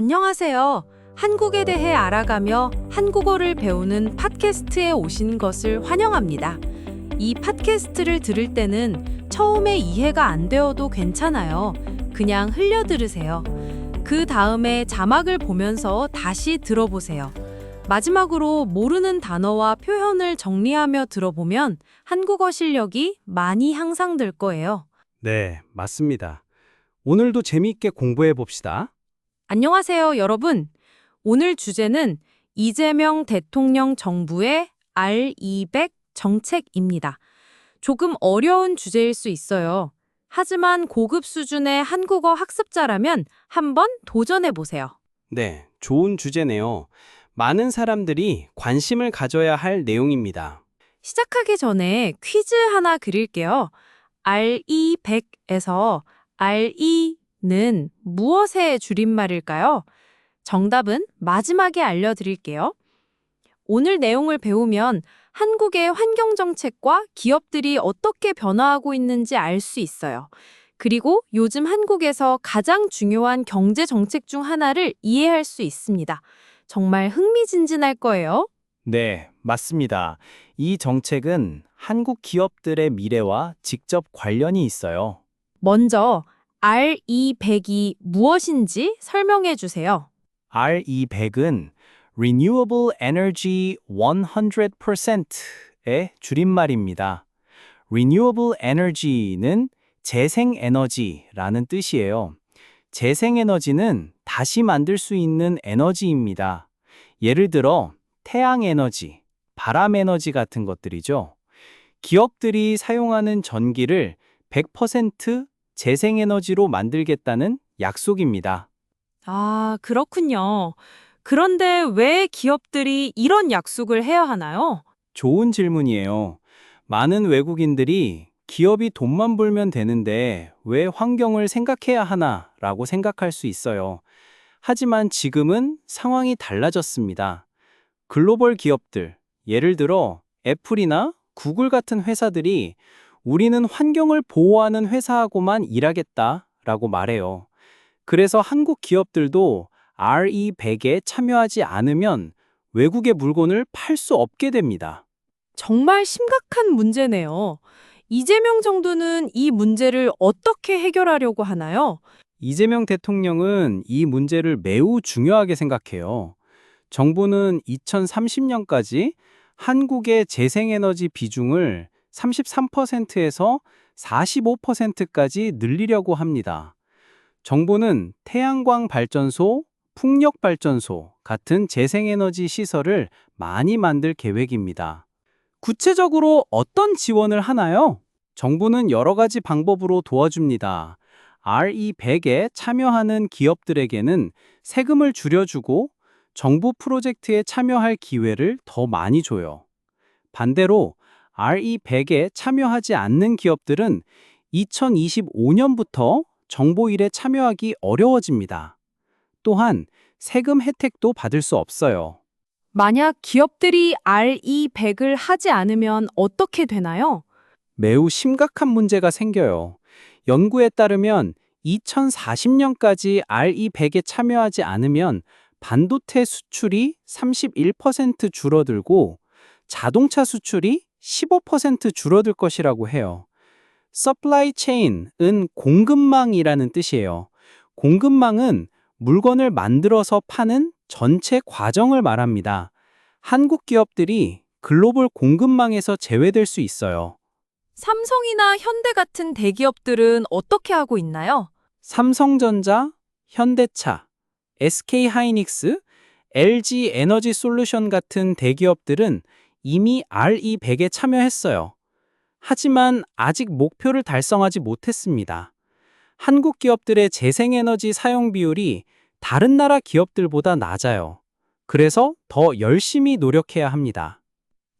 안녕하세요. 한국에 대해 알아가며 한국어를 배우는 팟캐스트에 오신 것을 환영합니다. 이 팟캐스트를 들을 때는 처음에 이해가 안 되어도 괜찮아요. 그냥 흘려 들으세요. 그 다음에 자막을 보면서 다시 들어보세요. 마지막으로 모르는 단어와 표현을 정리하며 들어보면 한국어 실력이 많이 향상될 거예요. 네, 맞습니다. 오늘도 재미있게 공부해 봅시다. 안녕하세요, 여러분. 오늘 주제는 이재명 대통령 정부의 R200 정책입니다. 조금 어려운 주제일 수 있어요. 하지만 고급 수준의 한국어 학습자라면 한번 도전해 보세요. 네, 좋은 주제네요. 많은 사람들이 관심을 가져야 할 내용입니다. 시작하기 전에 퀴즈 하나 그릴게요. R200에서 RE는 무엇의 줄임말일까요? 정답은 마지막에 알려드릴게요. 오늘 내용을 배우면 한국의 환경정책과 기업들이 어떻게 변화하고 있는지 알 수 있어요. 그리고 요즘 한국에서 가장 중요한 경제정책 중 하나를 이해할 수 있습니다. 정말 흥미진진할 거예요. 네, 맞습니다. 이 정책은 한국 기업들의 미래와 직접 관련이 있어요. 먼저 R200이 무엇인지 설명해 주세요. RE100은 Renewable Energy 100%의 줄임말입니다. Renewable Energy는 재생에너지라는 뜻이에요. 재생에너지는 다시 만들 수 있는 에너지입니다. 예를 들어 태양에너지, 바람에너지 같은 것들이죠. 기업들이 사용하는 전기를 100% 재생에너지로 만들겠다는 약속입니다. 아, 그렇군요. 그런데 왜 기업들이 이런 약속을 해야 하나요? 좋은 질문이에요. 많은 외국인들이 기업이 돈만 벌면 되는데 왜 환경을 생각해야 하나라고 생각할 수 있어요. 하지만 지금은 상황이 달라졌습니다. 글로벌 기업들, 예를 들어 애플이나 구글 같은 회사들이 우리는 환경을 보호하는 회사하고만 일하겠다라고 말해요. 그래서 한국 기업들도 RE100에 참여하지 않으면 외국의 물건을 팔 수 없게 됩니다. 정말 심각한 문제네요. 이재명 정부는 이 문제를 어떻게 해결하려고 하나요? 이재명 대통령은 이 문제를 매우 중요하게 생각해요. 정부는 2030년까지 한국의 재생에너지 비중을 33%에서 45%까지 늘리려고 합니다. 정부는 태양광 발전소, 풍력 발전소 같은 재생에너지 시설을 많이 만들 계획입니다. 구체적으로 어떤 지원을 하나요? 정부는 여러 가지 방법으로 도와줍니다. RE100에 참여하는 기업들에게는 세금을 줄여주고 정부 프로젝트에 참여할 기회를 더 많이 줘요. 반대로 RE100에 참여하지 않는 기업들은 2025년부터 정보 일에 참여하기 어려워집니다. 또한 세금 혜택도 받을 수 없어요. 만약 기업들이 RE100을 하지 않으면 어떻게 되나요? 매우 심각한 문제가 생겨요. 연구에 따르면 2040년까지 RE100에 참여하지 않으면 반도체 수출이 31% 줄어들고 자동차 수출이 15% 줄어들 것이라고 해요. supply chain은 공급망이라는 뜻이에요. 공급망은 물건을 만들어서 파는 전체 과정을 말합니다. 한국 기업들이 글로벌 공급망에서 제외될 수 있어요. 삼성이나 현대 같은 대기업들은 어떻게 하고 있나요? 삼성전자, 현대차, SK하이닉스, LG 에너지 솔루션 같은 대기업들은 이미 RE100에 참여했어요. 하지만 아직 목표를 달성하지 못했습니다. 한국 기업들의 재생에너지 사용 비율이 다른 나라 기업들보다 낮아요. 그래서 더 열심히 노력해야 합니다.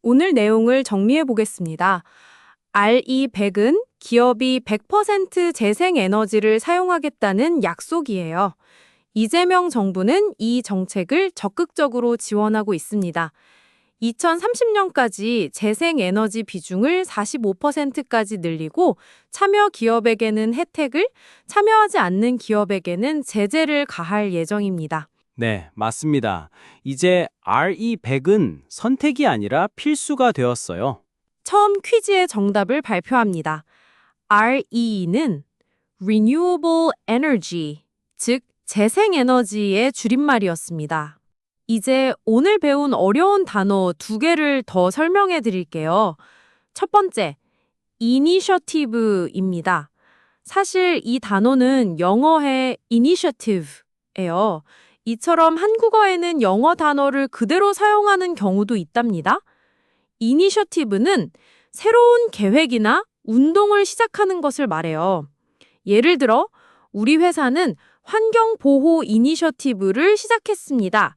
오늘 내용을 정리해 보겠습니다. RE100은 기업이 100% 재생에너지를 사용하겠다는 약속이에요. 이재명 정부는 이 정책을 적극적으로 지원하고 있습니다. 2030년까지 재생에너지 비중을 45%까지 늘리고 참여 기업에게는 혜택을, 참여하지 않는 기업에게는 제재를 가할 예정입니다. 네, 맞습니다. 이제 RE100은 선택이 아니라 필수가 되었어요. 처음 퀴즈의 정답을 발표합니다. RE는 Renewable Energy, 즉 재생에너지의 줄임말이었습니다. 이제 오늘 배운 어려운 단어 2개를 더 설명해 드릴게요. 첫 번째, initiative입니다. 사실 이 단어는 영어의 initiative예요. 이처럼 한국어에는 영어 단어를 그대로 사용하는 경우도 있답니다. initiative는 새로운 계획이나 운동을 시작하는 것을 말해요. 예를 들어, 우리 회사는 환경보호 이니셔티브를 시작했습니다.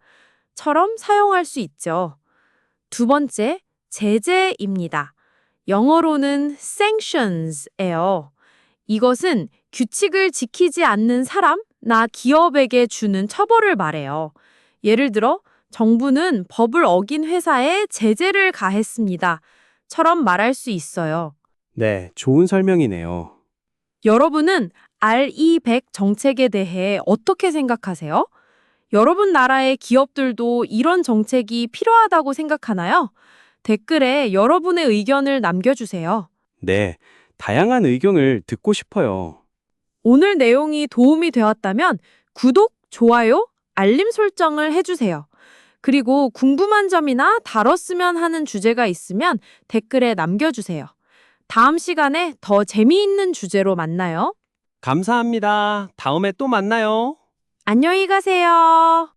처럼 사용할 수 있죠. 두 번째, 제재입니다. 영어로는 sanctions예요. 이것은 규칙을 지키지 않는 사람나 기업에게 주는 처벌을 말해요. 예를 들어, 정부는 법을 어긴 회사에 제재를 가했습니다. 처럼 말할 수 있어요. 네, 좋은 설명이네요. 여러분은 RE100 정책에 대해 어떻게 생각하세요? 여러분 나라의 기업들도 이런 정책이 필요하다고 생각하나요? 댓글에 여러분의 의견을 남겨주세요. 네, 다양한 의견을 듣고 싶어요. 오늘 내용이 도움이 되었다면 구독, 좋아요, 알림 설정을 해주세요. 그리고 궁금한 점이나 다뤘으면 하는 주제가 있으면 댓글에 남겨주세요. 다음 시간에 더 재미있는 주제로 만나요. 감사합니다. 다음에 또 만나요. 안녕히 가세요.